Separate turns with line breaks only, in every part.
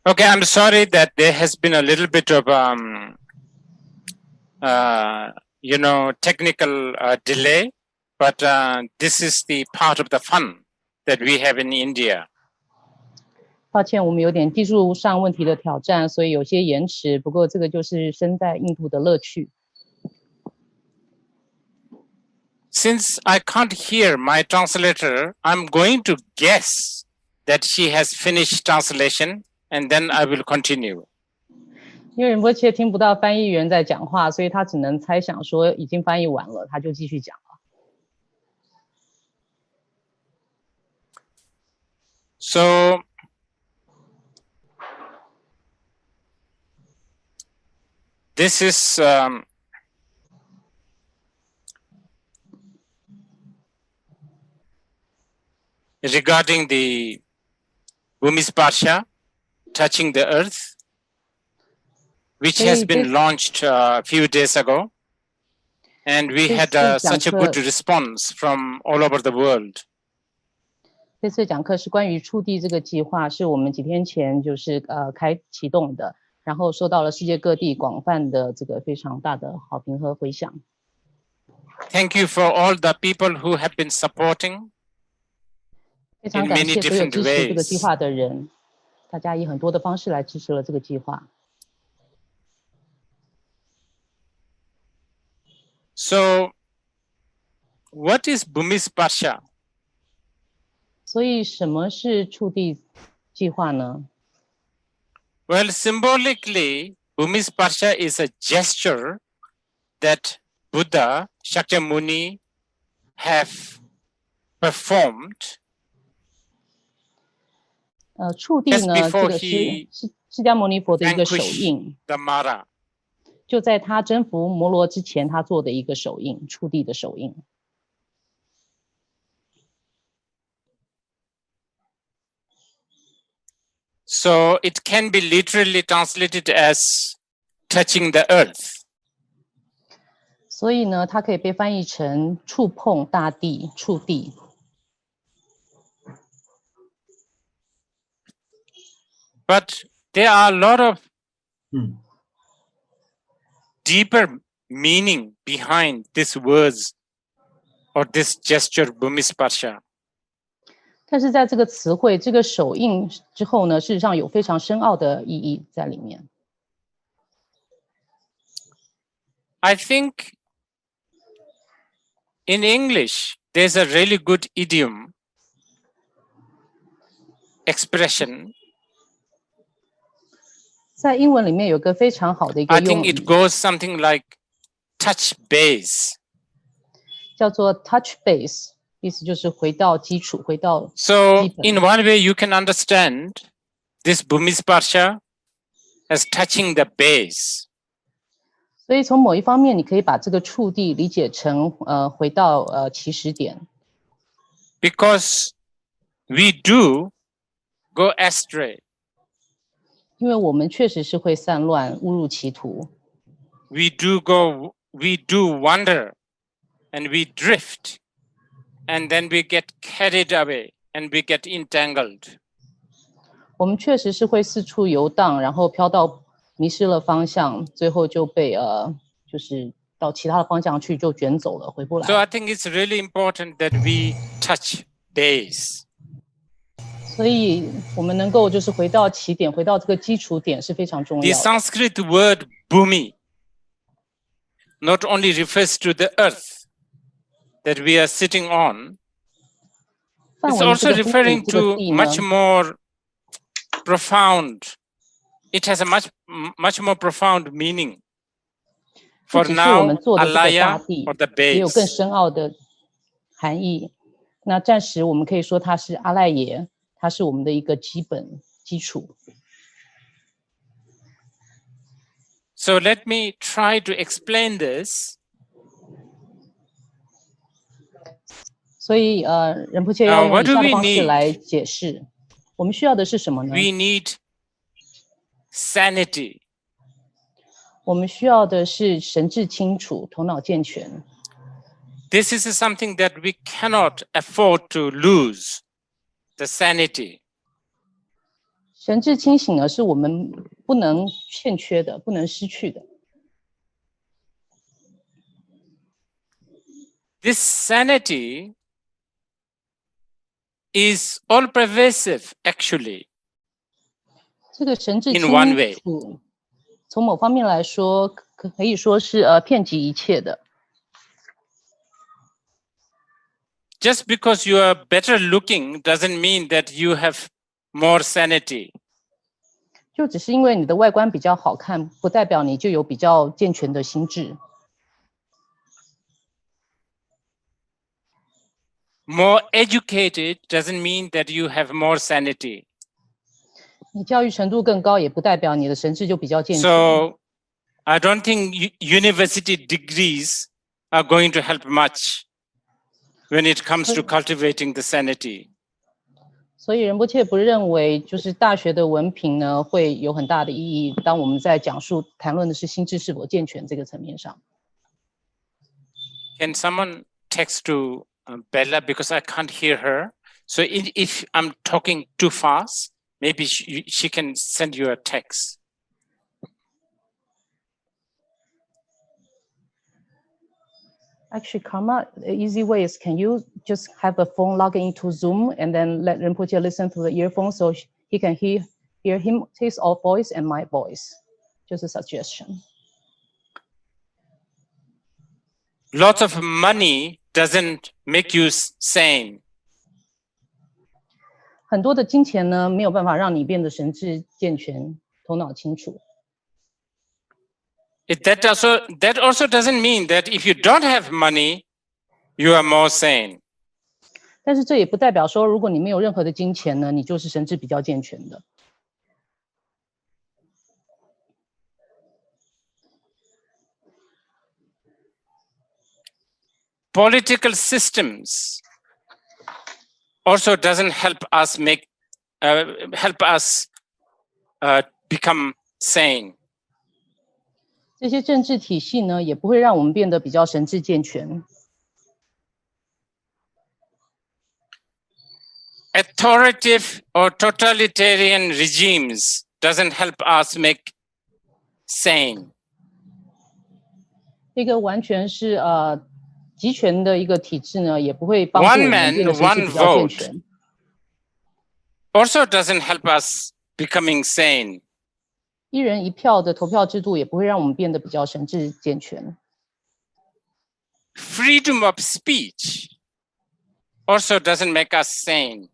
Okay, I'm sorry that there has been a little bit of technical delay, but this is the part of the fun that we have in India.
抱歉，我们有点技术上问题的挑战，所以有些延迟。不过这个就是身在印度的乐趣。
Since I can't hear my translator, I'm going to guess that she has finished translation, and then I will continue.
因为仁波切听不到翻译员在讲话，所以他只能猜想说已经翻译完了，他就继续讲了。
So this is regarding the Bhumisparsha, touching the earth, which has been launched a few days ago. And we had such a good response from all over the world.
这次讲课是关于触地这个计划，是我们几天前就是启动的，然后受到了世界各地广泛的这个非常大的好评和回响。
Thank you for all the people who have been supporting
非常感谢所有支持这个计划的人，大家以很多的方式来支持了这个计划。
So, what is Bhumisparsha?
所以什么是触地计划呢？
Well, symbolically, Bhumisparsha is a gesture that Buddha, Shakyamuni have performed
触地呢，这个是释迦牟尼佛的一个手印，
the Mara.
就在他征服摩罗之前，他做的一个手印，触地的手印。
So it can be literally translated as touching the earth.
所以呢，它可以被翻译成触碰大地、触地。
But there are a lot of deeper meaning behind these words or this gesture, Bhumisparsha.
但是在这个词汇、这个手印之后呢，事实上有非常深奥的意义在里面。
I think in English, there's a really good idiom expression.
在英文里面有个非常好的一个
I think it goes something like touch base.
叫做 touch base， 意思就是回到基础，回到
So in one way you can understand this Bhumisparsha as touching the base.
所以从某一方面，你可以把这个触地理解成回到起始点。
Because we do go astray.
因为我们确实是会散乱、误入歧途。
We do wander, and we drift, and then we get carried away, and we get entangled.
我们确实是会四处游荡，然后飘到迷失了方向，最后就被就是到其他的方向去就卷走了，回不来。
So I think it's really important that we touch base.
所以我们能够就是回到起点，回到这个基础点是非常重要的。
The Sanskrit word bhumi not only refers to the earth that we are sitting on, it's also referring to much more profound. It has a much more profound meaning. For now, alaya or the base.
也有更深奥的含义。那暂时我们可以说它是阿赖耶。它是我们的一个基本基础。
So let me try to explain this.
所以仁波切要用以下的方式来解释。我们需要的是什么呢
？We need sanity.
我们需要的是神志清楚，头脑健全。
This is something that we cannot afford to lose. The sanity.
神智清醒呢，是我们不能欠缺的，不能失去的。
This sanity is all pervasive, actually.
这个神智
In
清
one way.
楚，从某方面来说，可以说是遍及一切的。
Just because you are better looking doesn't mean that you have more sanity.
就只是因为你的外观比较好看，不代表你就有比较健全的心智。
More educated doesn't mean that you have more sanity.
你教育程度更高，也不代表你的神智就比较健全。
So I don't think university degrees are going to help much when it comes to cultivating the sanity.
所以仁波切不认为，就是大学的文凭呢会有很大的意义。当我们在谈论的是心智是否健全这个层面上。
Can someone text to Bella, because I can't hear her? So if I'm talking too fast, maybe she can send you a text.
Actually, Karma, the easy way is, can you just have a phone log into Zoom and then let Rinpoche listen to the earphone so he can hear his voice and my voice? Just a suggestion.
Lots of money doesn't make you sane.
很多的金钱呢，没有办法让你变得神智健全、头脑清楚。
That also doesn't mean that if you don't have money, you are more sane.
但是这也不代表说，如果你没有任何的金钱呢，你就是神智比较健全的。
Political systems also doesn't help us become sane.
这些政治体系呢，也不会让我们变得比较神智健全。
Authoritative or totalitarian regimes doesn't help us make sane.
一个完全是集权的一个体制呢，也不会帮助我们变得神智比较健全。
Also doesn't help us becoming sane.
一人一票的投票制度也不会让我们变得比较神智健全。
Freedom of speech also doesn't make us sane.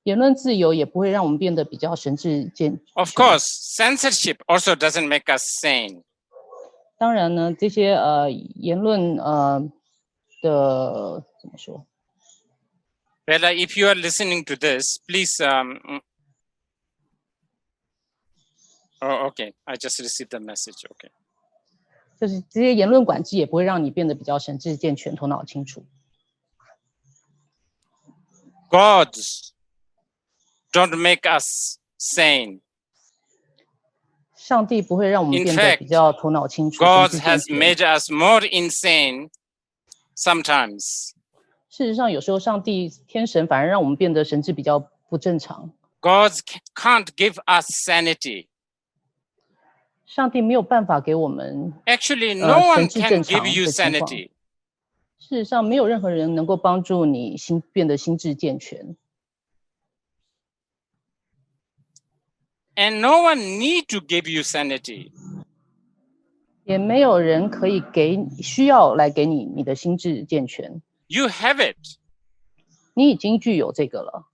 言论自由也不会让我们变得比较神智健全。
Of course, censorship also doesn't make us sane.
当然呢，这些言论的怎么说
Bella, if you are listening to this, please. Oh, okay. I just received a message. Okay.
就是这些言论管制也不会让你变得比较神智健全、头脑清楚。
Gods don't make us sane.
上帝不会让我们变得比较头脑清楚。
God has made us more insane sometimes.
事实上，有时候上帝天神反而让我们变得神智比较不正常。
God can't give us sanity.
上帝没有办法给我们
Actually, no one can give you sanity.
事实上，没有任何人能够帮助你变得心智健全。
And no one need to give you sanity.
也没有人可以需要来给你的心智健全。
You have it.
你已经具有这个了。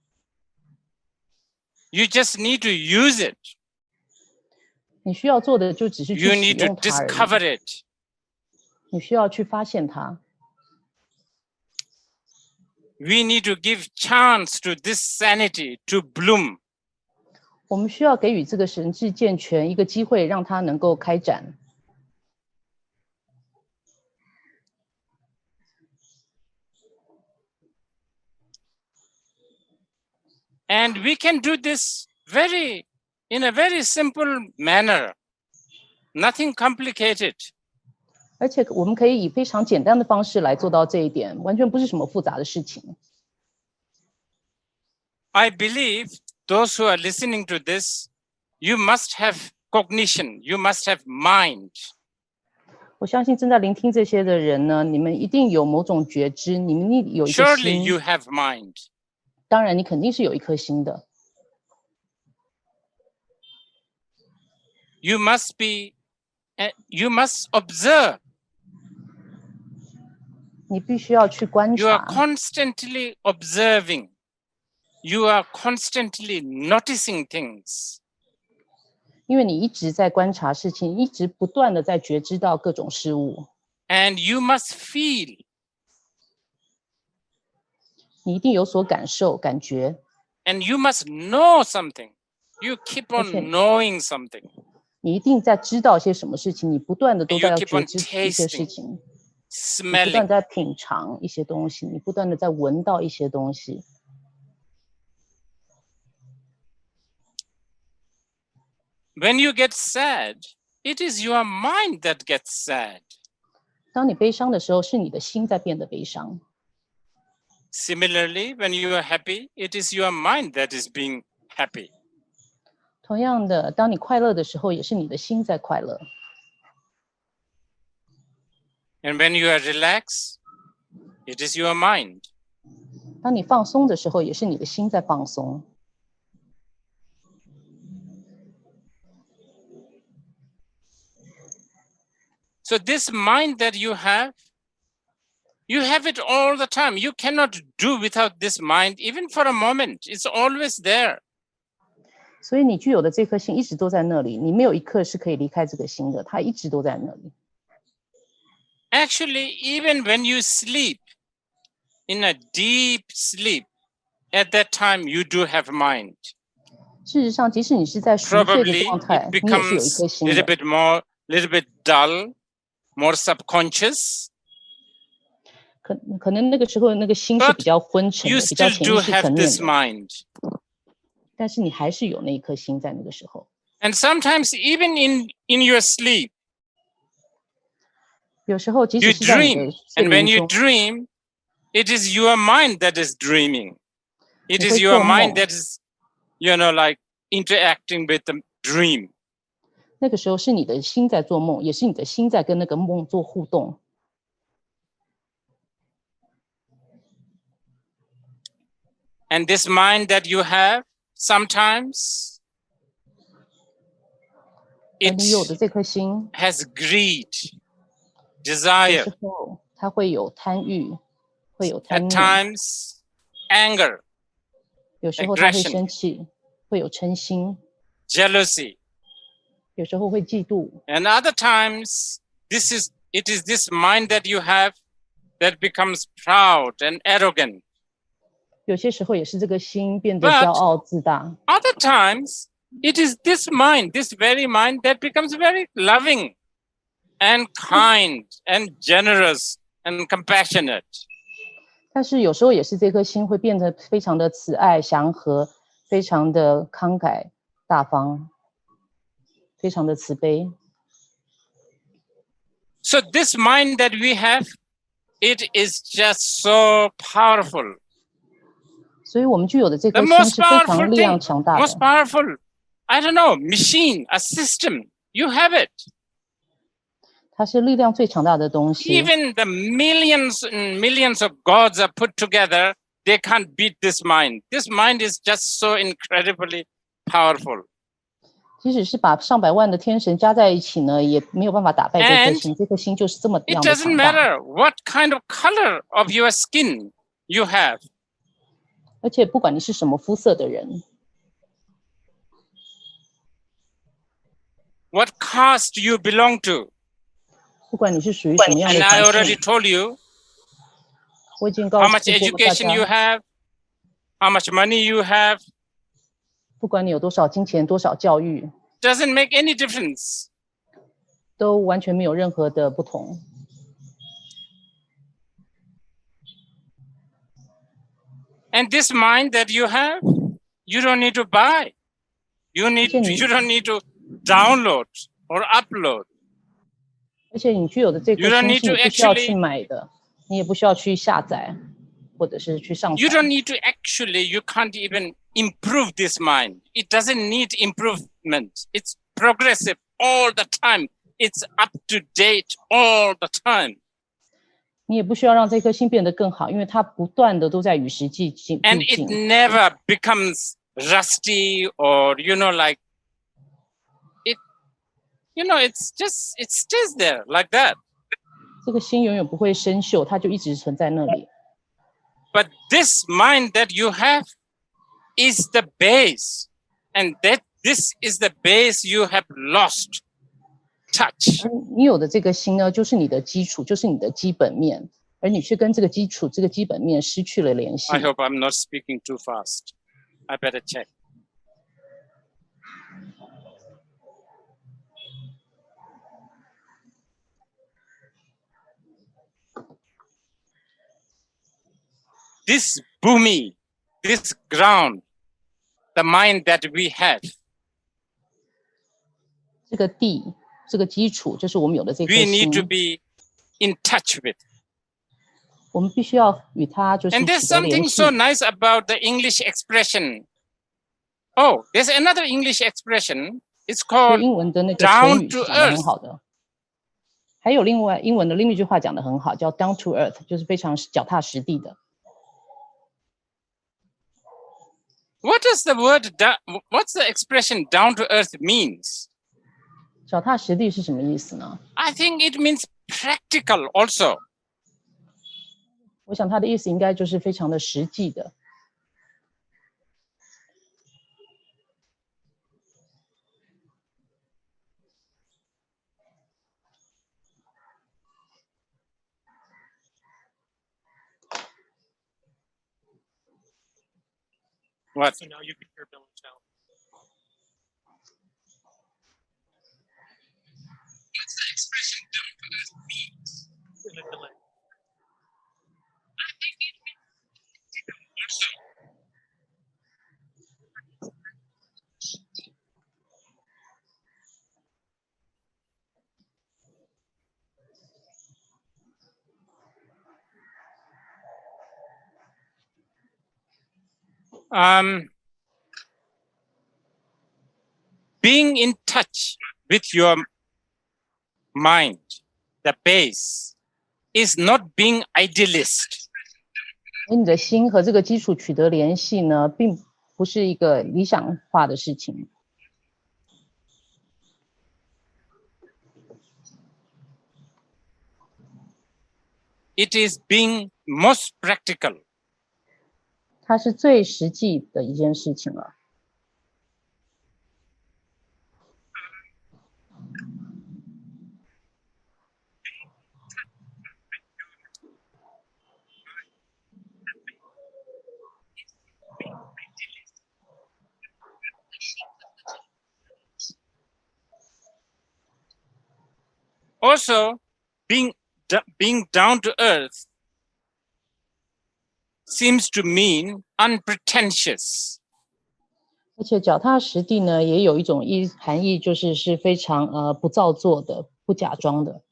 You just need to use it.
你需要做的就只是去
You
使
need to
用它而
discover
已。
it.
你需要去发现它。
We need to give chance to this sanity to bloom.
我们需要给予这个神智健全一个机会，让它能够开展。
And we can do this in a very simple manner. Nothing complicated.
而且我们可以以非常简单的方式来做到这一点，完全不是什么复杂的事情。
I believe those who are listening to this, you must have cognition, you must have mind.
我相信正在聆听这些的人呢，你们一定有某种觉知，你们一定有一个
Surely
心。
you have mind.
当然，你肯定是有一颗心的。
You must observe.
你必须要去观
You are
察，
constantly observing. You are constantly noticing things.
因为你一直在观察事情，一直不断的在觉知到各种事物，
And you must feel.
你一定有所感受、感觉，
And you must know something. You keep on
Okay.
knowing something.
你一定在知道些什么事情，你不断的都
You
在要
keep
觉
on
知一些事
tasting,
情，你不断
smelling.
地在品尝一些东西，你不断的在闻到一些东西。
When you get sad, it is your mind that gets sad.
当你悲伤的时候，是你的心在变得悲伤。
Similarly, when you are happy, it is your mind that is being happy.
同样的，当你快乐的时候，也是你的心在快乐。
And when you are relaxed, it is your mind.
当你放松的时候，也是你的心在放松。
So this mind that you have it all the time. You cannot do without this mind, even for a moment. It's always there.
所以你具有的这颗心一直都在那里，你没有一刻是可以离开这个心的，它一直都在那里。
Actually, even when you sleep, in a deep sleep, at that time you do have mind.
事实上，即使你是在熟睡的
Probably
状态，
it
你也是有一
becomes
颗
a
心
little
的。
bit little bit dull, more subconscious.
可能那个时候那个心是比较昏沉
You
的，比较
still
潜
do
意识
have
层面
this
的，
mind.
但是你还是有那一颗心在那个时候。
And sometimes even in your sleep,
有时候即
you
使是在你
dream.
的睡
And when
眠
you
中，
dream, it is your mind that is dreaming. It
你
is
会
your
做
mind
梦，
that is, like interacting with the dream.
那个时候是你的心在做梦，也是你的心在跟那个梦做互动。
And this mind that you have, sometimes
而你有
it
的这颗心，
has greed,
有
desire,
时候它会有贪欲，会有
at
贪念，
times anger,
有时候它会
aggression.
生气，会有嗔心，
jealousy.
有时候会嫉妒。
And other times, it is this mind that you have that becomes proud and arrogant.
有些时候也是这个心变得
But-
骄傲自大，
Other times, it is this mind, this very mind that becomes very loving and kind and generous and compassionate.
但是有时候也是这颗心会变得非常的慈爱祥和，非常的慷慨大方，非常的慈悲。
So this mind that we have, it is just so powerful.
所以我们具有的这
The
颗心
most
是非
powerful
常力量
thing,
强大的。
most powerful, I don't know, machine, a system, you have it.
它是力量最强大的东西。
Even the millions and millions of gods are put together, they can't beat this mind. This mind is just so incredibly powerful.
即使是把上百万的天神加在一起呢，也没有办法打败这颗
And
心。这颗心就是这么
It
样的
doesn't
强大。
matter what kind of color of your skin you have.
而且不管你是什么肤色的人，
What caste you belong to.
不管你是属于什么样
And
的
I
族
already
群，
told you
我已经告
how
诉
much
过大
education you
家，
have, how much money you have,
不管你有多少金钱、多少教育，
doesn't make any difference.
都完全没有任何的不同。
And this mind that you have, you don't need to buy. You don't need to download or upload.
而且你具有的这颗
You don't
心
need
是
to
你不需要
actually-
去买的，你也不需要去下载。或者是去上
You
传。
don't need to actually, you can't even improve this mind. It doesn't need improvement. It's progressive all the time. It's up to date all the time.
你也不需要让这颗心变得更好，因为它不断的都在与时俱进。
And it never becomes rusty or, like it, it's just, it stays there like that.
这个心永远不会生锈，它就一直存在那里。
But this mind that you have is the base. And that this is the base you have lost touch.
而你有的这个心呢，就是你的基础，就是你的基本面，而你却跟这个基础、这个基本面失去了联系。
I hope I'm not speaking too fast. I better check. This bhumi, this ground, the mind that we have,
这个地、这个基础，就是我们有的这颗
we
心
need，to be in touch with.
我们必须要与它就是
And there's
取得联
something
系。
so nice about the English expression. Oh, there's another English expression. It's
所
called
以英文的那个成
down
语
to
讲的很
earth.
好的。还有另外英文的另一句话讲的很好，叫 down to earth， 就是非常脚踏实地的。
What does the word, what's the expression down to earth means?
脚踏实地是什么意思呢？
I think it means practical also.
我想它的意思应该就是非常的实际的。
What?
So now you can hear Bill and Joe.
What's the expression down to earth means?
In a delay.
I think it means practical also. Being in touch with your mind, the base, is not being idealist.
而你的心和这个基础取得联系呢，并不是一个理想化的事情。
It is being most practical.
它是最实际的一件事情了。
Also, being down to earth seems to mean unpretentious.
而且脚踏实地呢，也有一种含义，就是非常不造作的、不假装的。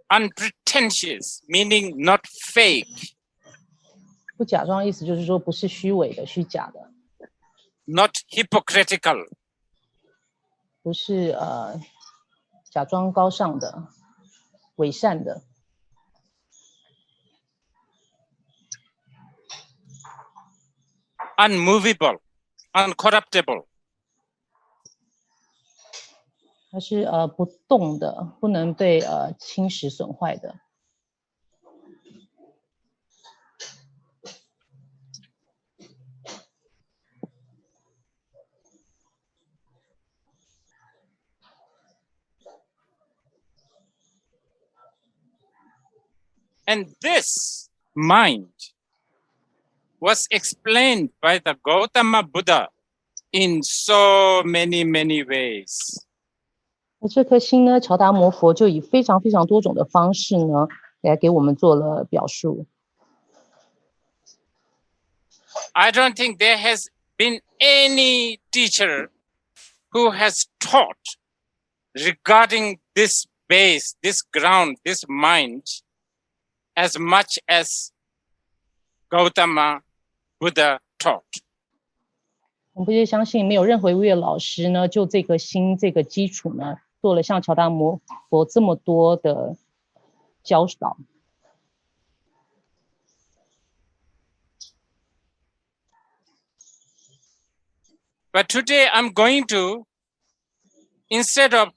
Unpretentious, meaning not fake,
不假装的意思就是说不是虚伪的、虚假的，
not hypocritical.
不是假装高尚的、伪善的。
Unmovable, uncorruptible.
它是不动的，不能被侵蚀损坏的。
And this mind was explained by the Gautama Buddha in so many, many ways.
那这颗心呢，乔达摩佛就以非常非常多种的方式呢，来给我们做了表述。
I don't think there has been any teacher who has taught regarding this base, this ground, this mind as much as Gautama Buddha taught.
我们不相信没有任何一位老师呢，就这个心这个基础呢，做了像乔达摩佛这么多的教导。
But today I'm going to, instead of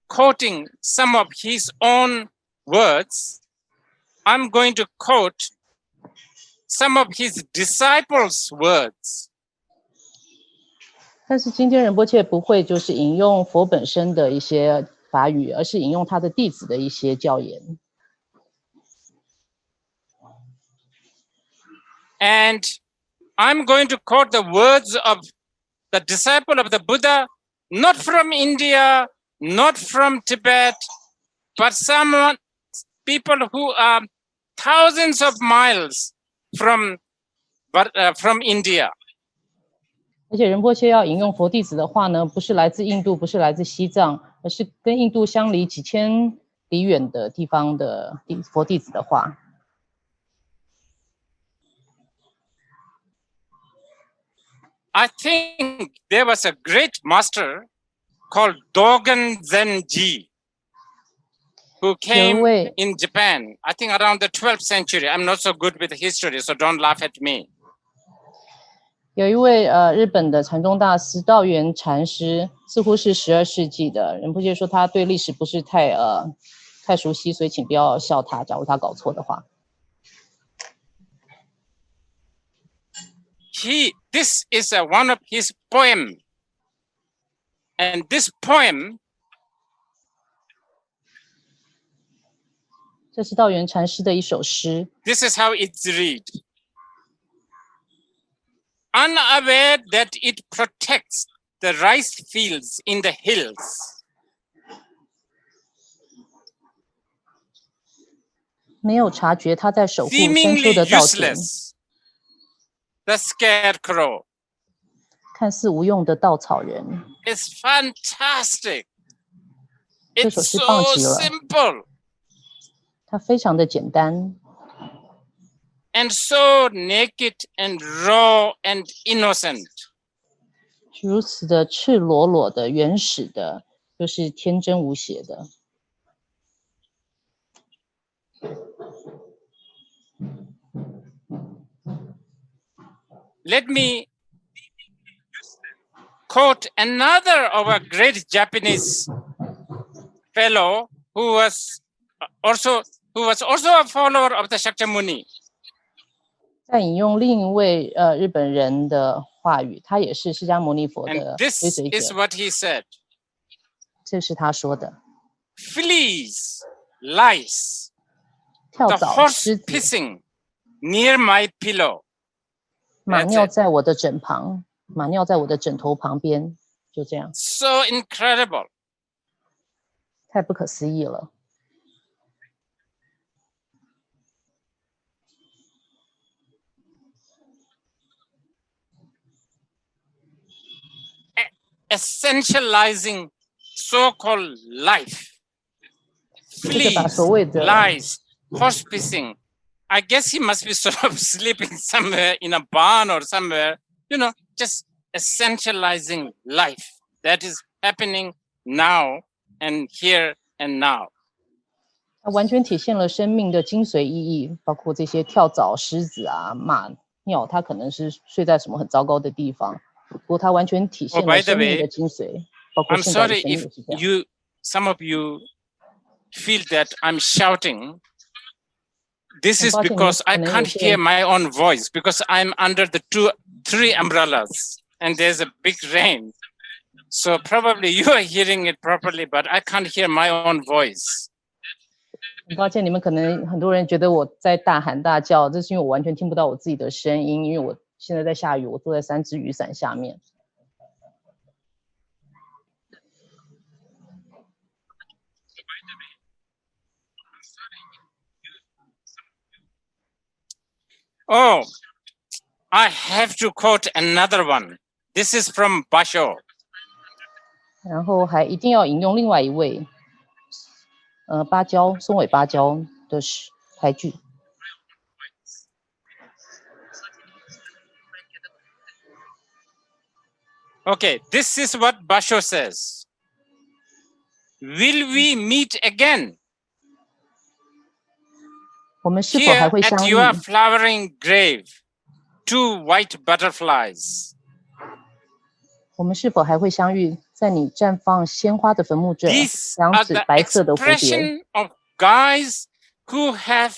quoting some of his own words, I'm going to quote some of his disciples' words.
但是今天仁波切不会就是引用佛本身的一些法语，而是引用他的弟子的一些教言。
And I'm going to quote the words of the disciple of the Buddha, not from India, not from Tibet, but some people who are thousands of miles from India.
而且仁波切要引用佛弟子的话呢，不是来自印度，不是来自西藏，而是跟印度相离几千里远的地方的佛弟子的话。
I think there was a great master called Dogen Zenji, who came in Japan, I think around the 12th century. I'm not so good with history, so don't laugh at me.
有一位日本的禅宗大师道元禅师，似乎是12世纪的。仁波切说他对历史不是太熟悉，所以请不要笑他，假如他搞错的话。
This is one of his poem, and this poem
这是道元禅师的一首诗。
This is how it reads. Unaware that it protects the rice fields in the hills.
没有察觉他在守护深处
Seemingly
的稻田，
useless. The scarecrow
看似无用的稻草人。
is fantastic.
这
It's
首诗
so
棒极了，
simple
它非常的简单，
and so naked and raw and innocent.
是如此的赤裸裸的、原始的，就是天真无邪的。
Let me quote another of a great Japanese fellow who was also a follower of the Shakyamuni.
再引用另一位日本人的话语，他也是释迦牟尼佛
And
的
this
追随
is
者。
what he said.
这是他说的：
Fleas, lice,
跳
the
蚤、
horse
狮子、
pissing near my pillow.
马
That's
尿
it.
在我的枕旁，马尿在我的枕头旁边，就这样，
So incredible.
太不可思议了。
Essentializing so-called life.
这个把
Fleas,
所谓的
lice, horse pissing. I guess he must be sort of sleeping somewhere in a barn or somewhere, just essentializing life that is happening now and here and now.
它完全体现了生命的精髓意义，包括这些跳蚤、狮子啊、马尿，它可能是睡在什么很糟糕的地方，不过它完全体现
Oh, by
了
the
生命
way,
的精髓，包括
I'm
现在的
sorry
生命
if
也是这样。
some of you feel that I'm shouting. This is because I can't hear my own voice because I'm under the 3 umbrellas and there's a big rain. So probably you are hearing it properly, but I can't hear my own voice.
很抱歉，你们可能很多人觉得我在大喊大叫，这是因为我完全听不到我自己的声音，因为我现在在下雨，我坐在3只雨伞下面。
Oh, I have to quote another one. This is from Basho.
然后还一定要引用另外一位芭蕉松尾芭蕉的台剧。
Okay, this is what Basho says. Will we meet again
我们是否还
here
会
at
相遇？
your flowering grave? Two white butterflies.
我们是否还会相遇在你绽放鲜花的坟墓这？
These
两
are
指
the
白色的蝴蝶，
expression of guys who have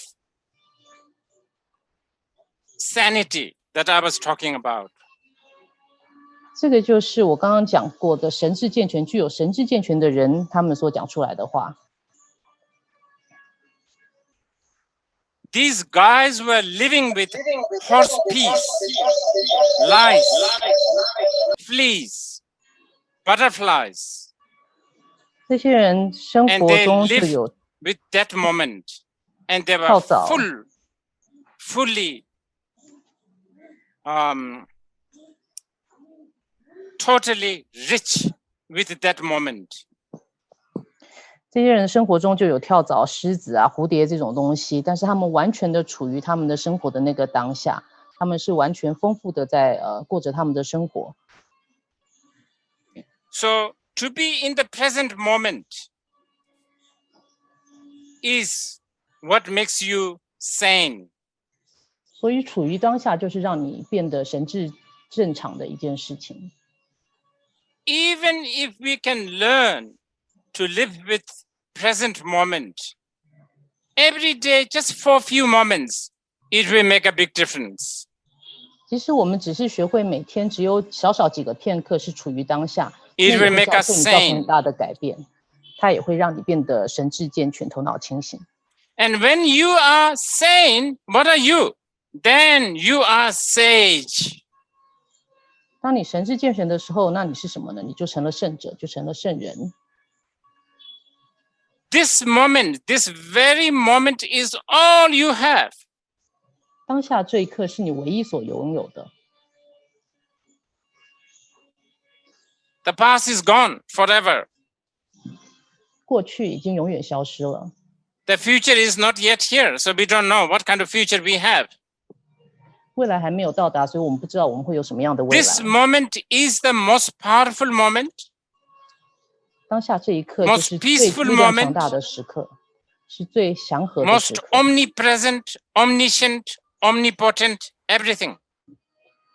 sanity that I was talking about.
这个就是我刚刚讲过的神智健全、具有神智健全的人，他们所讲出来的话。
These guys were living with horse peas, lice, fleas, butterflies,
这些人生
and
活
they
中是
live
有
with that moment, and they were
跳蚤
fully, totally rich with that moment.
这些人生活中就有跳蚤、虱子啊、蝴蝶这种东西，但是他们完全的处于他们的生活的那个当下，他们是完全丰富的在过着他们的生活。
So to be in the present moment is what makes you sane.
所以处于当下就是让你变得神智正常的一件事情。
Even if we can learn to live with present moment every day, just for a few moments, it will make a big difference.
其实我们只是学会每天只有少少几个片刻是处于当下，
It
那
will
也会
make
对
us
你造成
sane.
很大的改变，它也会让你变得神智健全、头脑清醒。
And when you are sane, what are you? Then you are sage.
当你神智健全的时候，那你是什么呢？你就成了圣者，就成了圣人。
This moment, this very moment is all you have.
当下这一刻是你唯一所拥有的，
The past is gone forever.
过去已经永远消失了。
The future is not yet here, so we don't know what kind of future we have.
未来还没有到达，所以我们不知道我们会有什么样的未来。
This moment is the most powerful moment,
当下这一刻就
most
是最
peaceful
力量
moment,
强大的时刻，是最祥和的
most
时刻，
omnipresent, omniscient, omnipotent, everything.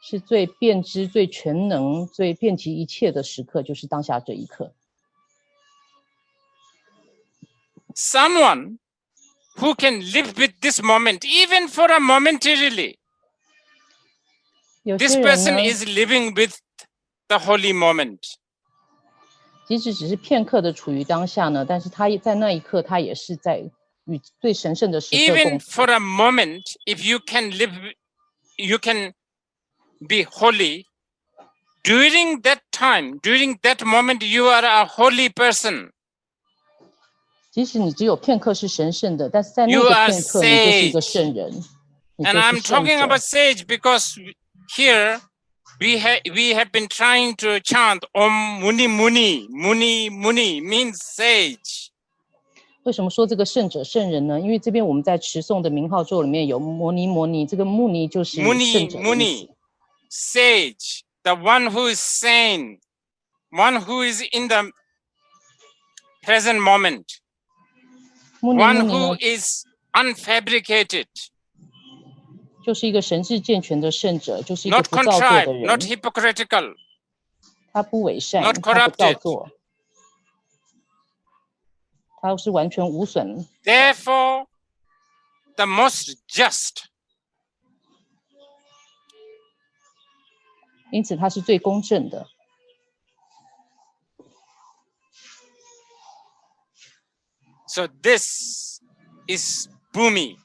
是最遍知、最全能、最遍及一切的时刻，就是当下这一刻。
Someone who can live with this moment, even for a momentarily,
有
this
些人
person
呢，
is living with the holy moment.
即使只是片刻的处于当下呢，但是他在那一刻，他也是在与最神圣的时刻
Even
共处。
for a moment, if you can live, you can be holy. During that time, during that moment, you are a holy person.
即使你只有片刻是神圣的，但是在那
You
个
are
片刻，你就是一个
sage.
圣人，你
And
就是
I'm
圣
talking
者
about。sage because here we have been trying to chant Om Muni Muni. Muni Muni means sage.
为什么说这个圣者圣人呢？因为这边我们在持诵的名号咒里面有摩尼摩尼，这个穆尼就是圣
Muni
者的意
Muni.
思。
Sage, the one who is sane, one who is in the present moment,
穆尼
one
穆尼
who
呢，
is unfabricated,
就是一个神智健全的圣者，就是一个
not
不造作的
contrived,
人，
not hypocritical,
他不伪善，
not
他不造
corrupted.
作，他是完全无损。
Therefore, the most just.
因此他是最公正的。
So this is Bhumi.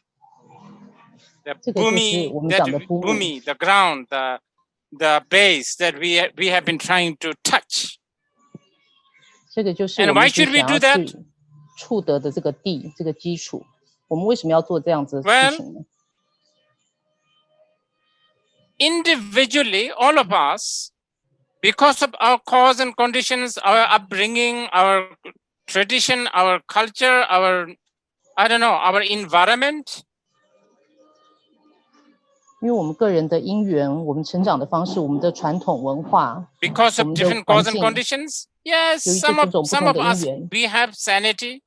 The
这个就是
Bhumi,
我们
that
讲的 Bhumi。
the ground, the base that we have been trying to touch.
这个就是
And
我们
why
一直
should we
想
do
要
that?
去触得的这个地，这个基础。我们为什么要做这样子的
Well,
事情呢？
Individually, all of us, because of our cause and conditions, our upbringing, our tradition, our culture, our, I don't know, our environment.
因为我们个人的因缘，我们成长的方式，我们的传统文化，
Because
我
of
们的
different
环
cause and
境，
conditions. Yes,
由于这
some
种种
of
不
some
同
of
的
us,
因缘，
we have sanity.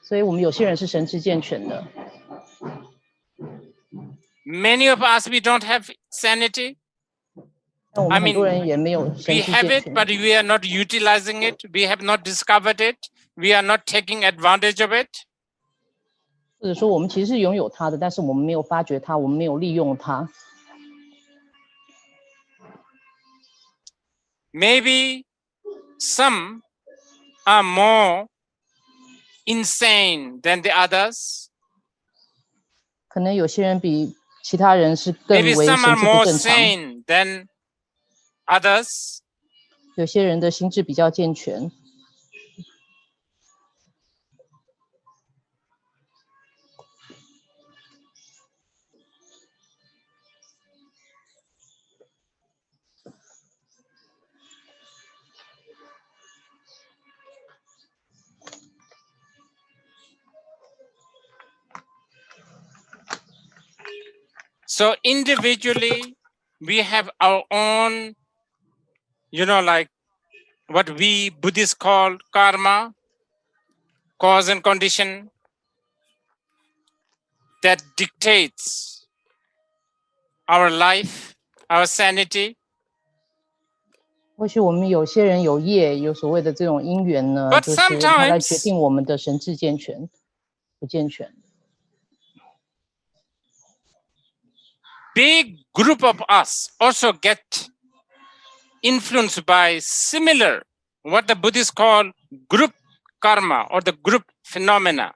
所以我们有些人是神智健全的，
Many of us, we don't have sanity.
但我
I
们很多
mean,
人也没有神
We
智
have
健
it,
全。
but we are not utilizing it. We have not discovered it. We are not taking advantage of it.
或者说我们其实是拥有它的，但是我们没有发掘它，我们没有利用它。
Maybe some are more insane than the others.
可能有些人比其他人是更
Maybe
为
some
神
are
智不
more
正常，
sane than others.
有些人的心智比较健全。
So individually, we have our own, like what we Buddhists call karma, cause and condition, that dictates our life, our sanity.
或许我们有些人有业，有所谓的这种因缘呢，
But
就是它来决
sometimes
定我们的神智健全不健全。
big group of us also get influenced by similar, what the Buddhists call group karma or the group phenomena.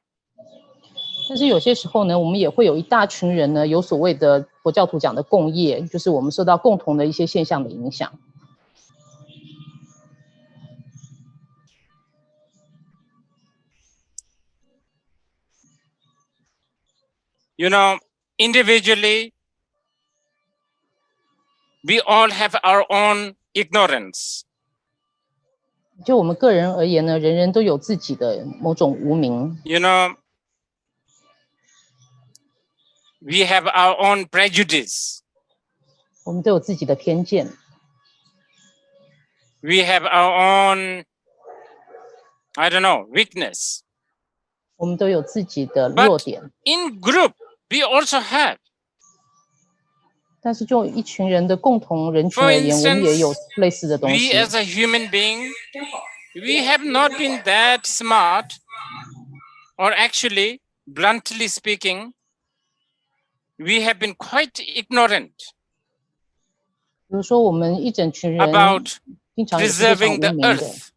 但是有些时候呢，我们也会有一大群人呢，有所谓的佛教徒讲的共业，就是我们受到共同的一些现象的影响。
Individually, we all have our own ignorance.
就我们个人而言呢，人人都有自己的某种无明，
We have our own prejudice.
我们都有自己的偏见，
We have our own, I don't know, weakness.
我们都有自己的弱
But
点。
in group, we also have.
但是就一群人的共同人群
For
而言，我们也有
instance,
类似的东
we
西。
as a human being, we have not been that smart, or actually, bluntly speaking, we have been quite ignorant
比如说，我们一整群人
about
经常也是非常
preserving
无
the
名的，
earth.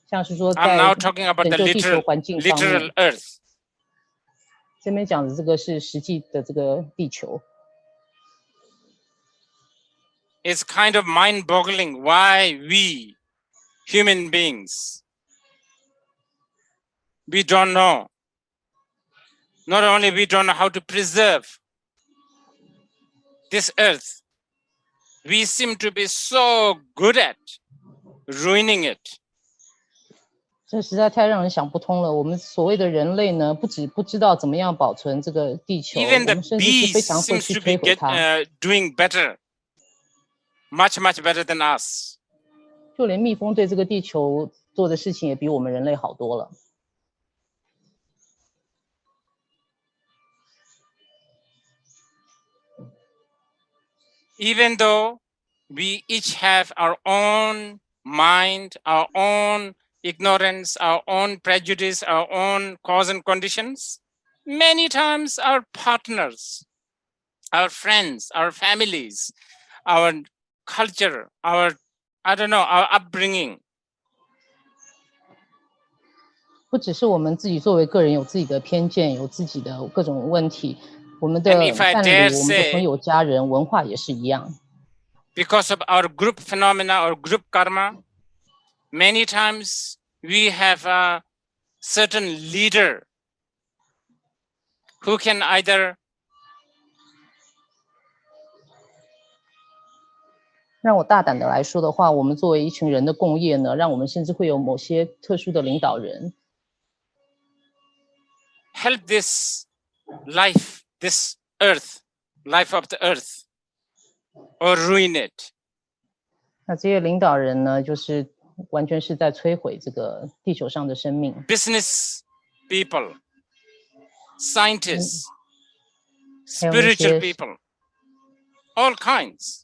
像是说
I'm
在
now talking about
拯
the
救地球
literal,
环境方
literal
面，
earth.
这边讲的这个是实际的这个地球。
It's kind of mind-boggling why we, human beings, we don't know. Not only we don't know how to preserve this earth, we seem to be so good at ruining it.
这实在太让人想不通了。我们所谓的人类呢，不止不知道怎么样保存这个地球，我
Even the
们甚至是非
bees
常会
seems
去
to be
摧毁它。
doing better, much better than us.
就连蜜蜂对这个地球做的事情也比我们人类好多了。
Even though we each have our own mind, our own ignorance, our own prejudice, our own cause and conditions, many times our partners, our friends, our families, our culture, our upbringing,
不只是我们自己作为个人有自己的偏见，有自己的各种问题，我们的
And if I
伴
dare
侣、我们的
say-
朋友、家人、文化也是一样。
because of our group phenomena or group karma, many times we have a certain leader who can either
让我大胆的来说的话，我们作为一群人的共业呢，让我们甚至会有某些特殊的领导人，
help this life, this earth, life of the earth, or ruin it.
那这些领导人呢，就是完全是在摧毁这个地球上的生命。
Business people, scientists,
还有那
spiritual
些
people, all kinds.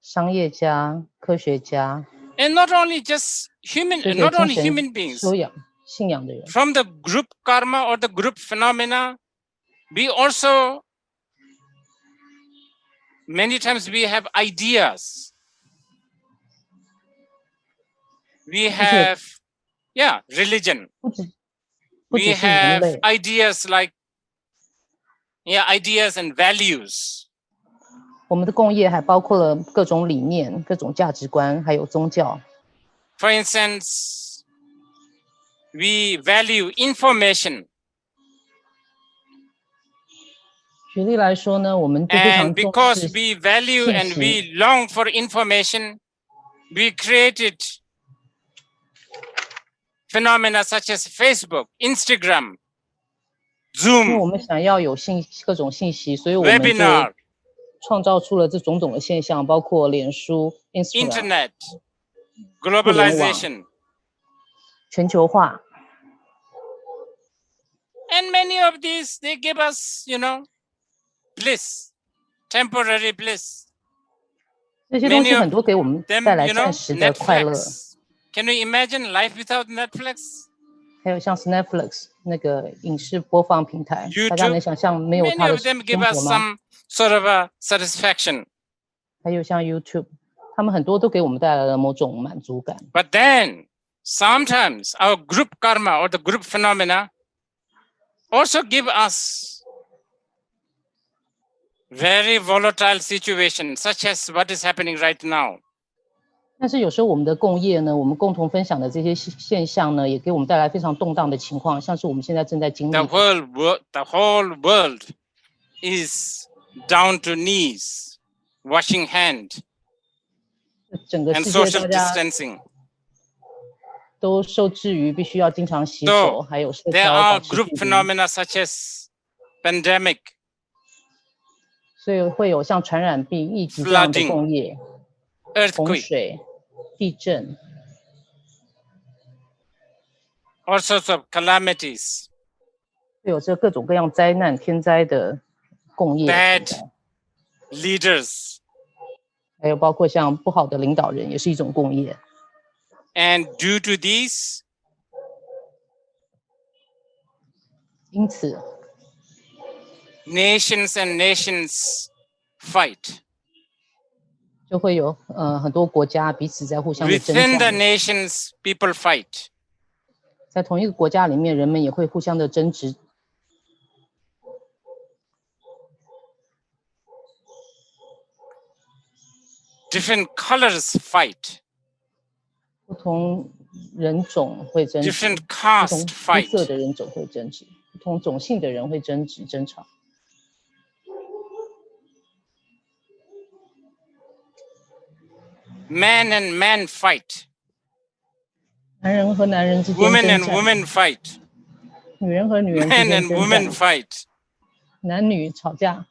商业家、科学家，
And not only just human,
这些
not
精
only human
神
beings,
修养、信仰的人，
from the group karma or the group phenomena, we also, many times we have ideas. We have, yeah, religion.
不只
We
是人
have
类，
ideas like, yeah, ideas and values.
我们的共业还包括了各种理念、各种价值观，还有宗教。
For instance, we value information,
举例来说呢，我们就非常
and
重
because
视
we value and
信息。
we long for information, we created phenomena such as Facebook, Instagram,
因为我
Zoom,
们想要有各种信息，所以我们就
webinar,
创造出了这种种的现象，包括脸书、Instagram、
internet, globalization,
全球化。
and many of these, they give us, bliss, temporary bliss.
这些东
Many
西
of
很多给我们
them,
带来暂时的快乐，
Netflix. Can you imagine life without Netflix?
还有像是 Netflix 那个影视播放平台，
YouTube，
大家能想象没有
Many
它的
of them give
生
us
活吗？
some sort of a satisfaction.
还有像 YouTube， 他们很多都给我们带来了某种满足感。
But then sometimes our group karma or the group phenomena also give us very volatile situations, such as what is happening right now.
但是有时候我们的共业呢，我们共同分享的这些现象呢，也给我们带来非常动荡的情况，像是我们现在正在经历
The
的。
whole world is down to knees, washing hand
整个
and
世界
social
大家
distancing.
都受制于必须要经常洗
So,
手，还有社
There
交
are
保持
group
距离，
phenomena such as pandemic,
所以会有像传染病、疫情这样的
Flooding
共业、洪
earthquake,
水、地震，
all sorts of calamities,
会有这各种各样灾难、天灾的共业
bad
存在，
leaders.
还有包括像不好的领导人，也是一种共业。
And due to these,
因此，
nations and nations fight.
就会有很多国家彼此在互相的争
Within the
抢，
nations, people fight.
在同一个国家里面，人们也会互相的争执。
Different colors fight.
不同人种会争执，
Different
不同
caste
肤色
fight.
的人种会争执，不同种姓的人会争执争吵。
Man and man fight.
男人和男人之间
Women
征
and
战，
women fight.
女人和女人之
Men
间
and
征
women
战，
fight.
男女吵架，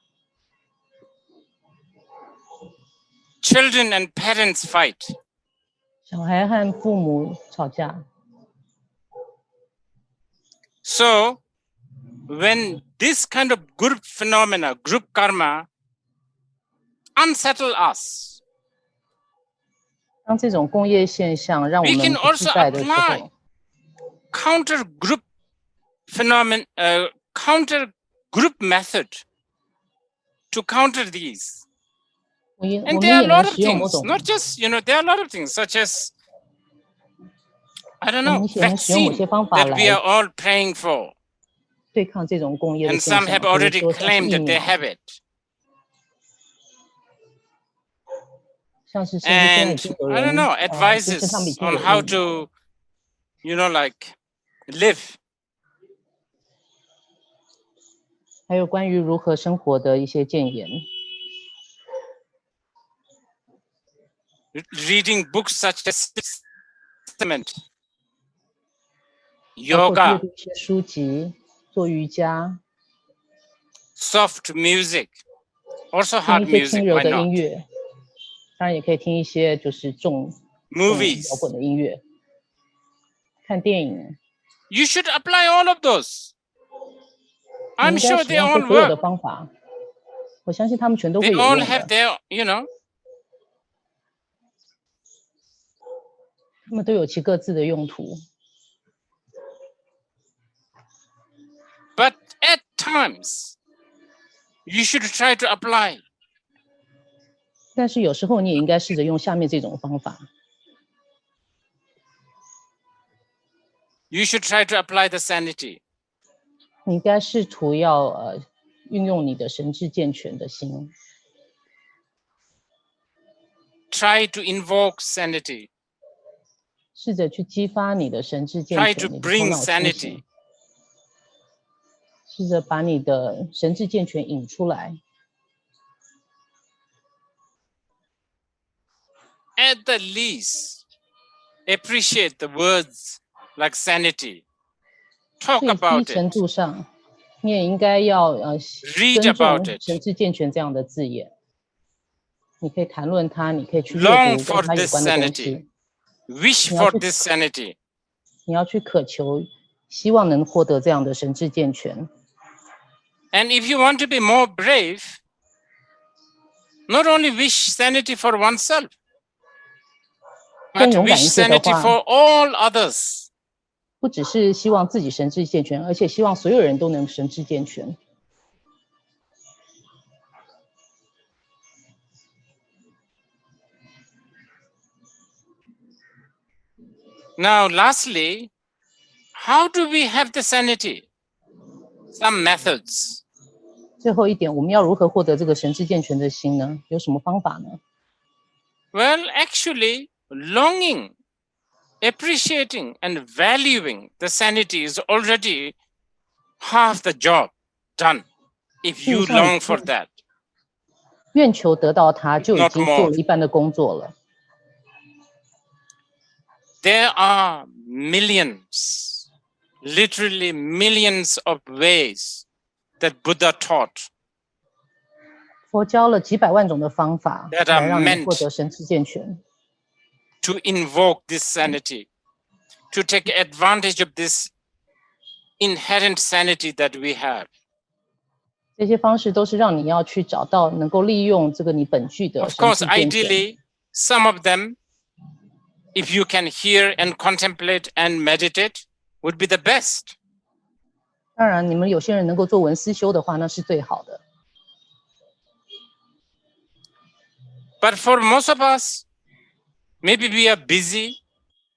Children and parents fight.
小孩和父母吵架。
So, when this kind of group phenomena, group karma, unsettle us,
当这种工业现象让我
we
们
can
不自
also
在的时
apply
候，
counter group counter group method to counter these.
我们
And
也
there are a
能
lot of
使用某
things,
种，
not just, there are a lot of things such as, I don't
我
know,
们也能使用某
vaccine
些方法
that we
来
are all praying for.
对抗这种工业的
And
现
some
象，
have
比如
already
说像是
claimed
疫
that they
苗，
have it.
像是甚至现在已
And
经有
I
人
don't know,
支持他们已
advises
经
on
有
how
疫苗。
to, like live.
还有关于如何生活的一些建言。
reading books such as Testament,
包括阅
yoga,
读一些书籍，做瑜伽，
soft music, also
听
hard
一些轻
music,
柔
why
的
not?
音乐，当然也可以听一些就是重摇
Movies.
滚的音乐，看电影。
You should apply all of those.
你
I'm
应该
sure
使
they
用
all
这所有的
work.
方法，我相信他们全都
They
会有
all
用
have
的，
their, you know,
他们都有其各自的用途。
but at times, you should try to apply.
但是有时候你也应该试着用下面这种方法，
You should try to apply the sanity.
你应该试图要运用你的神智健全的心，
Try to invoke sanity.
试着去激发你的神智健
Try
全，
to
你的头
bring
脑清
sanity.
醒，试着把你的神智健全引出来。
At the least, appreciate the words like sanity. Talk
最低
about
程
it.
度上，你也应该要尊
about
重
it.
神智健全这样的字眼。你可以谈论它，你可以去阅
Long
读
for
跟它有
this
关的东
sanity.
西。
Wish
你要
for
去
this sanity.
你要去渴求，希望能获得这样的神智健全。
And if you want to be more brave, not only wish sanity for oneself,
更
but
勇敢
wish
一些的
sanity
话，
for all others.
不只是希望自己神智健全，而且希望所有人都能神智健全。
Now, lastly, how do we have the sanity? Some methods.
最后一点，我们要如何获得这个神智健全的心呢？有什么方法呢？
Well, actually, longing, appreciating, and valuing the sanity is already half the job done if you
事实上，
long for that.
愿求得到它，就已
Not
经
more.
做了一半的工作了。
There are millions, literally millions of ways that Buddha taught
佛教了几百万种的方法
that are
来让你
meant
获得神智健全，
to invoke this sanity, to take advantage of this inherent sanity that we have.
这些方式都是让你要去找到能够利用这个你本具的
Of
神
course,
智健全。
ideally, some of them, if you can hear and contemplate and meditate, would be the best.
当然，你们有些人能够做文思修的话，那是最好的。
But for most of us, maybe we are busy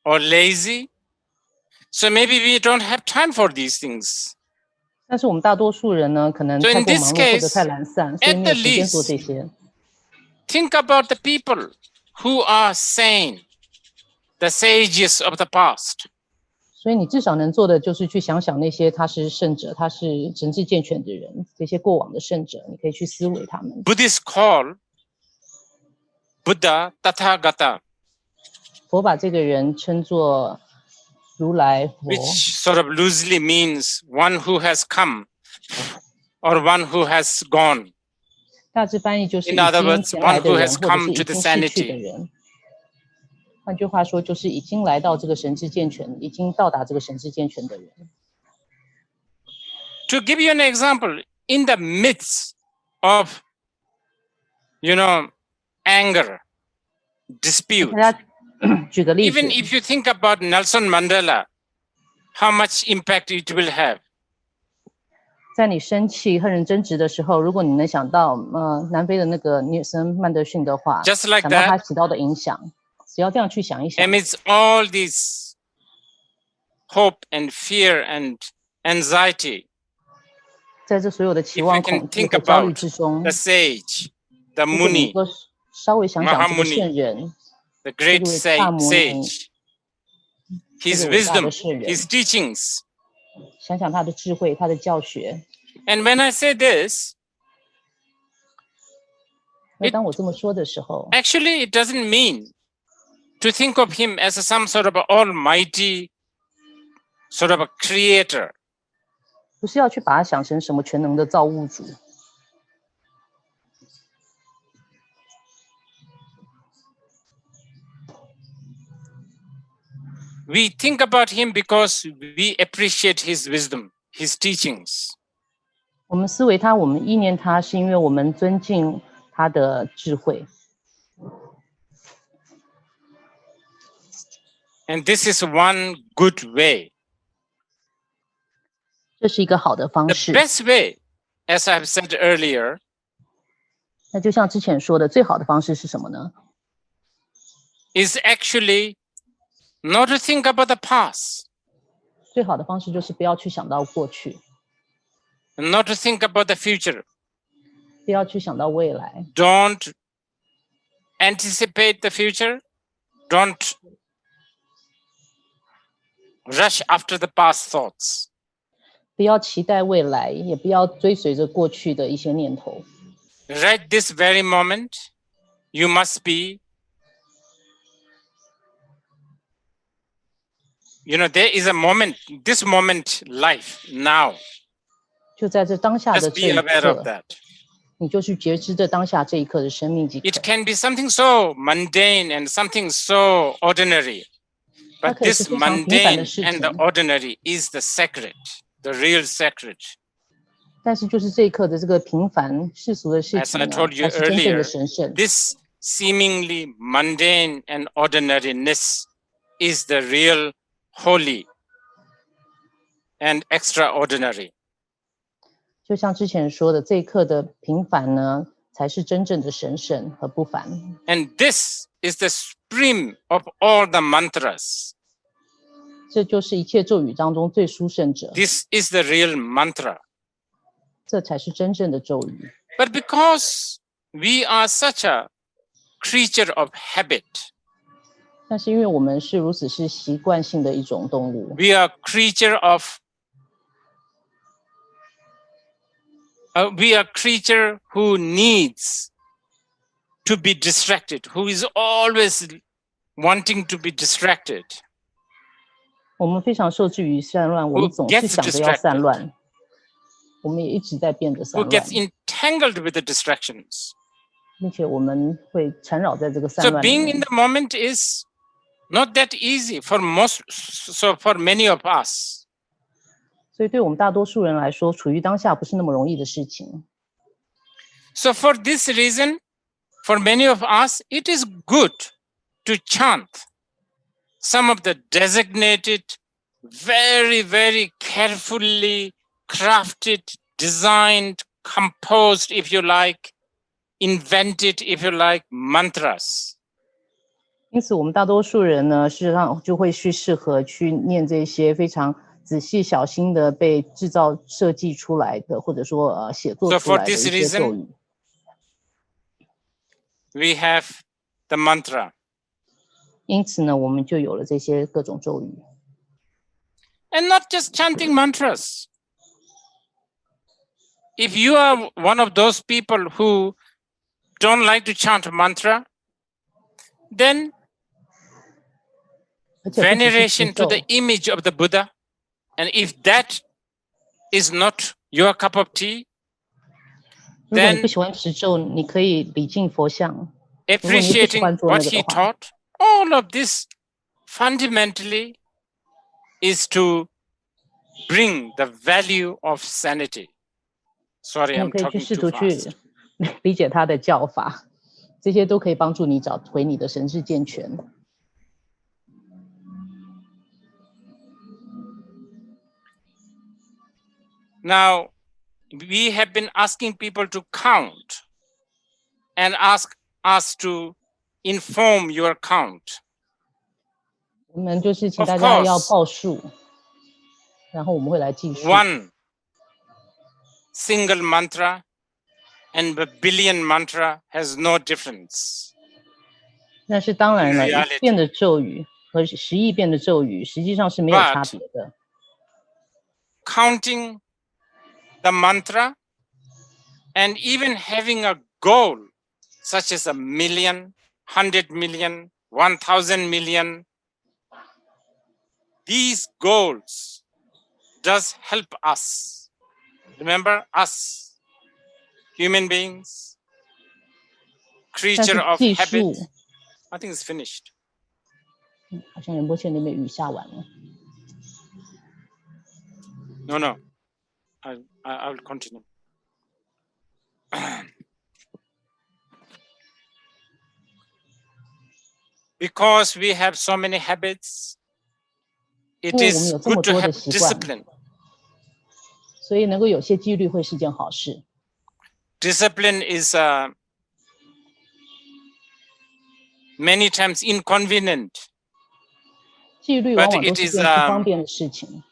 or lazy, so maybe we don't have time for these things.
但是我们大多数人呢，可能
So
太
in
过
this
忙碌或者
case,
太懒散，所以
at
没有
the
时间做
least,
这些。
Think about the people who are sane, the sages of the past.
所以你至少能做的就是去想想那些他是圣者，他是神智健全的人，这些过往的圣者，你可以去思维他们。
Buddhists call Buddha Tathagata,
佛把这个人称作如来佛，
which sort of loosely means one who has come or one who has gone.
大致翻译就是已
In other
经
words,
前来
one
的
who
人，
has
或者
come
是
to
已
the
经逝去
sanity.
的人。换句话说，就是已经来到这个神智健全，已经到达这个神智健全的人。
To give you an example, in the midst of, anger, dispute,
大家举个例子，
even if you think about Nelson Mandela, how much impact it will have.
在你生气、恨人争执的时候，如果你能想到南非的那个尼尔森曼德逊的话，
Just like
想到他
that,
起到的影响，只要这样去想一想，
amidst all this hope and fear and anxiety,
在这所有的期
if
望、
you can
恐惧
think
和焦虑
about
之中，
the sage, the
如果你
Muni,
能够稍微想想这个
Mahamuni
圣人，
the great
这位大摩尼，
sage,
这
his
个伟大
wisdom,
的圣人，
his teachings.
想想他的智慧、他的教学。
And when I say this,
那当我这么说的时候，
actually it doesn't mean to think of him as some sort of almighty, sort of a creator.
不是要去把它想成什么全能的造物主。
We think about him because we appreciate his wisdom, his teachings.
我们思维他，我们意念他，是因为我们尊敬他的智慧。
And this is one good way.
这是一个好的方
The
式。
best way, as I have said earlier,
那就像之前说的，最好的方式是什么呢？
is actually not to think about the past,
最好的方式就是不要去想到过去，
not to think about the future.
不要去想到未来，
Don't anticipate the future. Don't rush after the past thoughts.
不要期待未来，也不要追随着过去的一些念头。
Right this very moment, you must be, there is a moment, this moment, life, now.
就在这当下的
Just
这
be
一
aware of
刻，
that.
你就去觉知这当下这一刻的生命即可
It。can be something so mundane and something so ordinary.
它
But
可以是
this
非常平凡的
mundane
事
and the
情，
ordinary is the sacred, the real sacred.
但是就是这一刻的这个平凡世俗的事
As
情
I
呢，
told you
才是真正
earlier,
的神圣。
this seemingly mundane and ordinariness is the real holy and extraordinary.
就像之前说的，这一刻的平凡呢，才是真正的神圣和不凡。
And this is the supreme of all the mantras.
这就是一切咒语当中最殊胜者，
This is the real mantra.
这才是真正的咒语。
But because we are such a creature of habit,
但是因为我们是如此是习惯性的一种动物，
we are creature of we are creature who needs to be distracted, who is always wanting to be distracted.
我们非常受制于散乱，我们总是
gets
想着要散乱，我们也一直在变得散
Who
乱
gets，entangled with the distractions.
并且我们会缠绕在这个散
So
乱里
being
面
in。the moment is not that easy for for many of us.
所以对我们大多数人来说，处于当下不是那么容易的事情。
So for this reason, for many of us, it is good to chant some of the designated, very, very carefully crafted, designed, composed, if you like, invented, if you like, mantras.
因此，我们大多数人呢，事实上就会去适合去念这些非常仔细、小心的被制造、设计出来的，或者说写作
So
出
for
来的一
this
些
reason,
咒语。
we have the mantra.
因此呢，我们就有了这些各种咒语。
And not just chanting mantras. If you are one of those people who don't like to chant mantra, then
而且不只是
veneration
持
to
咒
the image of the Buddha, and if that is not your cup of tea,
如果你
then
不喜欢持咒，你可以礼敬佛像。
appreciating
做
what
那个
he
的话。
taught, all of this fundamentally is to bring the value of sanity. Sorry,
你也
I'm
可以去
talking
试
too
图去
fast.
理解他的教法，这些都可以帮助你找回你的神智健全。
Now, we have been asking people to count and ask us to inform your count.
我们就是请
Of
大家要
course.
报数，然后我们会来计数。
One single mantra and a billion mantra has no difference.
但是当然了，
In reality.
1遍的咒语和10亿遍的咒语实际上是没有差别的。
Counting the mantra and even having a goal such as 1 million, 100 million, 1,000 million. These goals does help us. Remember us, human beings,
但
creature
是
of
技
habit.
术，
I think it's finished.
好像仁波切那边雨下完了。
No. I will continue. Because we have so many habits, it
因为我们
is
有这么
good to
多的
have
习惯，
discipline.
所以能够有些纪律会是件好事。
Discipline is many times inconvenient,
纪律
But
往往都
it
是
is,
件不方便的事情，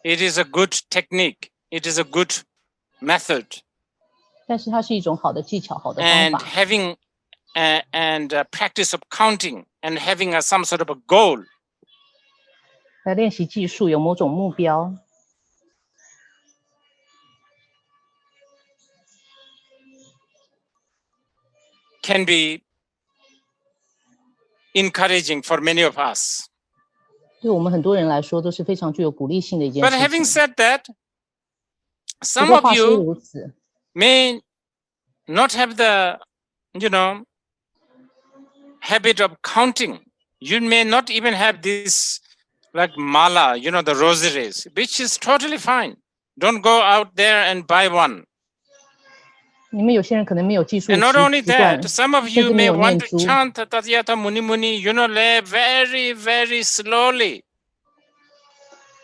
it is a good technique. It is a good method.
但是它是一种好的技巧、好的方
And
法。
having practice of counting and having some sort of a goal
来练习技术，有某种目标，
can be encouraging for many of us.
对我们很多人来说都是非常具有鼓励性的一件
But
事
having
情。
said that,
不
some
过
of
话虽
you
如此，
may not have the, habit of counting. You may not even have this like mala, the rosaries, which is totally fine. Don't go out there and buy one.
你们有些人可能没有计数
And not
习
only
习惯
that,，some of
甚
you
至没
may
有
want
念
to
珠，
chant Tathayata Muni Muni, very, very slowly.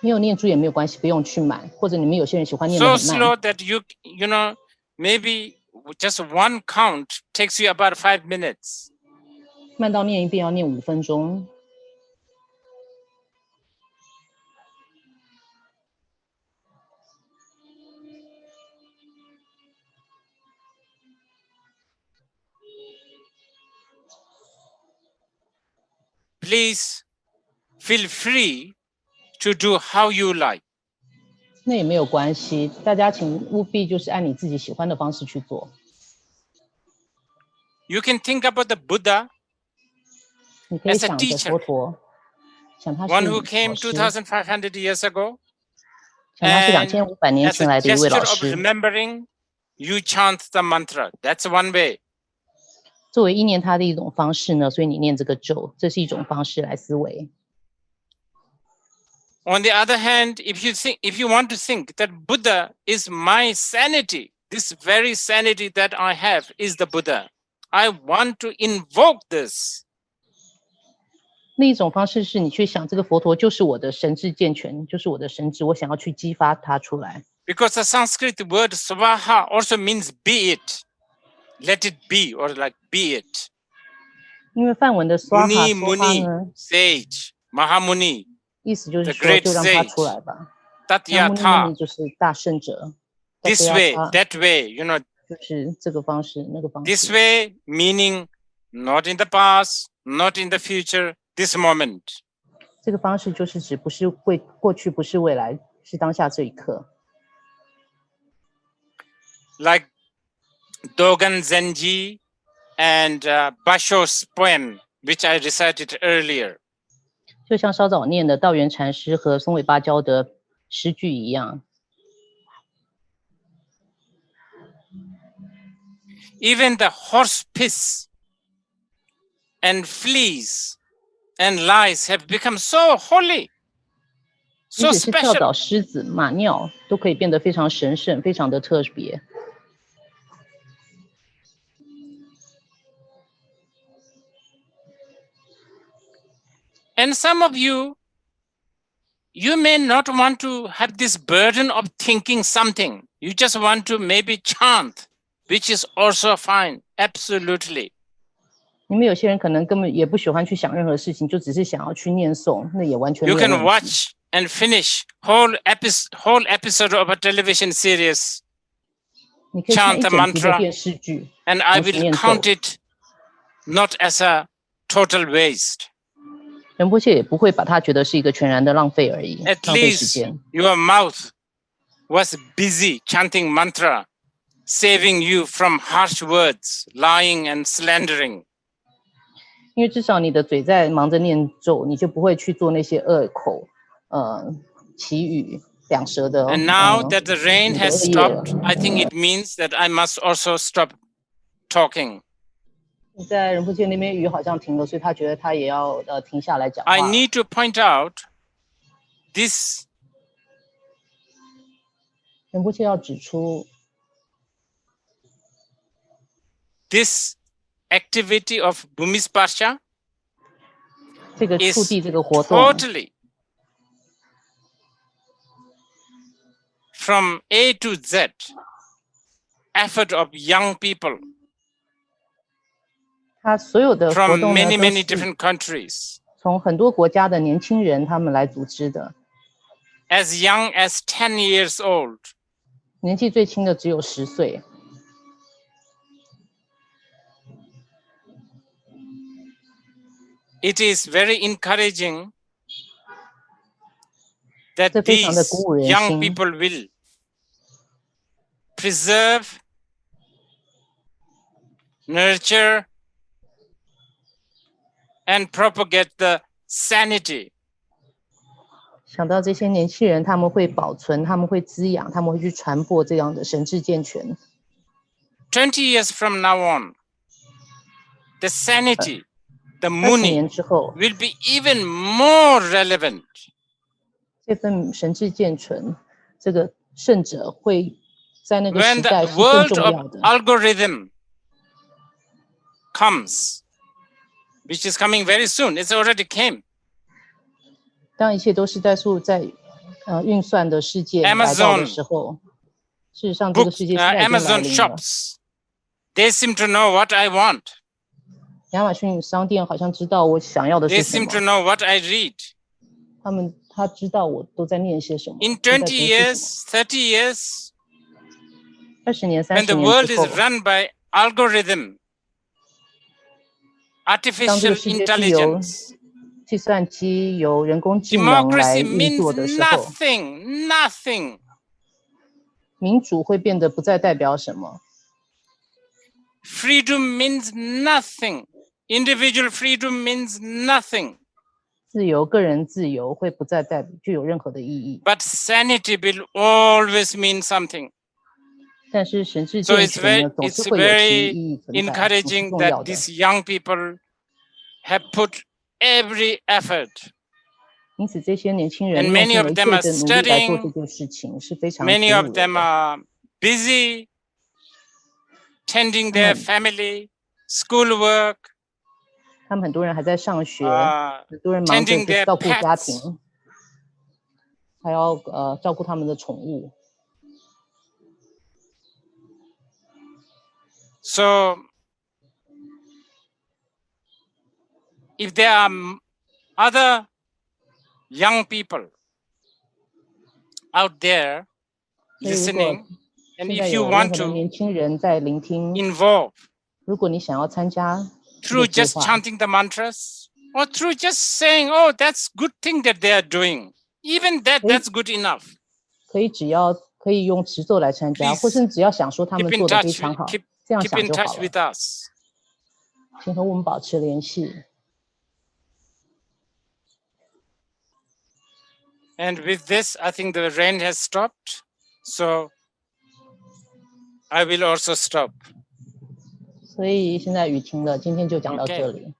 没有念珠也没有关系，不用去买。或者你们有些人喜欢念
So
得很
slow
慢，
that maybe just one count takes you about 5 minutes.
慢到念一遍要念5分钟。
Please feel free to do how you like.
那也没有关系，大家请务必就是按你自己喜欢的方式去做。
You can think about the Buddha,
你可以
As a
想着
teacher,
佛陀，想他是
one who
老
came
师，
2,500 years ago.
想他是
And
2500年
As
前
a
来的一位
gesture
老
of
师。
remembering, you chant the mantra. That's one way.
作为意念他的一种方式呢，所以你念这个咒，这是一种方式来思维。
On the other hand, if you want to think that Buddha is my sanity, this very sanity that I have is the Buddha. I want to invoke this.
另一种方式是你去想，这个佛陀就是我的神智健全，就是我的神智，我想要去激发它出来。
Because the Sanskrit word swaha also means be it. Let it be, or like be it.
因为梵文的 swaha
Muni,
swaha
Muni,
呢，
sage, Mahamuni,
意思就是
the
说
great
就让它
sage,
出来吧。那 muni
Tathayata,
muni 就是大圣者
this way,
Tathayata
that way,
就是这个方式，那个方
this
式。
way meaning not in the past, not in the future, this moment.
这个方式就是指不是过去，不是未来，是当下这一刻。
Like Dogen Zenji and Basho's poem, which I recited earlier.
就像稍早念的道元禅师和松尾芭蕉的诗句一样，
Even the horse piss and fleas and lice have become so holy,
即
so
使是跳
special.
蚤、虱子、马尿，都可以变得非常神圣，非常的特别。
And some of you may not want to have this burden of thinking something. You just want to maybe chant, which is also fine, absolutely.
你们有些人可能根本也不喜欢去想任何事情，就只是想要去念诵，那也完全没
You
有
can
问题。
watch and finish whole episode of a television series,
你可以看
chant
一
the
整集的
mantra,
电视剧，
and I
同时
will
念咒。
count it not as a total waste.
仁波切也不会把它觉得是一个全然的浪费而已，
At
浪费时
least
间。
your mouth was busy chanting mantra. saving you from harsh words, lying and slandering.
因为至少你的嘴在忙着念咒，你就不会去做那些恶口、绮语、两舌的。
And now that the rain
你的
has
恶业。
stopped, I think it means that I must also stop talking.
在仁波切那边雨好像停了，所以他觉得他也要停下来讲话。
I need to point out this
仁波切要指出
this activity of Bhumisparsha
这个
is
触地这个活动
totally from A to Z effort of young people
他所有的活
from
动呢
many,
都
many
是
different countries,
从很多国家的年轻人他们来组织的，
as young as 10 years old.
年纪最轻的只有10岁。
It is very encouraging that
这非常的鼓
these
舞人
young
心。
people will preserve, nurture, and propagate the sanity
想到这些年轻人，他们会保存，他们会滋养，他们会去传播这样的神智健全。
20 years from now on, the sanity, the
20
muni
年之后，
will be even more relevant.
这份神智健全，这个圣者会在那个
When
时
the
代是更
world
重
of
要的。
algorithm comes, which is coming very soon, it's already came.
当一切都是在运算的世界来到的时候，事实上这个世界现在已经来
Amazon
临了。
shops, they seem to know what I want.
亚马逊商店好像知道我想要的
They
是什
seem to
么，
know what I read.
他知道我都在念些什么。
In 20
都在读些什么
years, 30 years,
20年、
when
30
the
年
world
之
is
后，
run by algorithm,
当这
artificial
个世界是由
intelligence,
计算机、由人工智能来
democracy
运
means
作的时候，
nothing.
民主会变得不再代表什么，
Freedom means nothing. Individual freedom means nothing.
自由、个人自由会不再具有任何的意义。
But sanity will always mean something.
但是神智
So
健
it's
全呢，
very,
总
it's
是会有其
very
意义存在，总是
encouraging
重要
that
的。
these young people have put every effort.
因此，这些年轻人
And
用
many
尽
of
了一
them
切
are
的努力来做
studying.
这件事情，是非常鼓
Many
舞
of
人
them
的。
are busy tending their family, schoolwork,
他们很多人还在上学，
uh,
很多人忙着
tending
就
their
照顾家
pets.
庭，还要照顾他们的宠物。
So if there are other young people out there
所以如果
listening, and
现在
if you
有任
want
何的
to
年轻人在聆听，
involve
如果你想要参加这
through
个计
just
划，
chanting the mantras or through just saying, oh, that's good thing that they are doing. Even that, that's good enough.
可以用持咒来参加，
Please
或是只要想说他
Keep
们
in
做的非
touch,
常好，
keep
这样
in
想就好
touch
了。
with us.
请和我们保持联系。
And with this, I think the rain has stopped. So I will also stop.
所以现在雨停了，今天就讲到
Okay.
这里。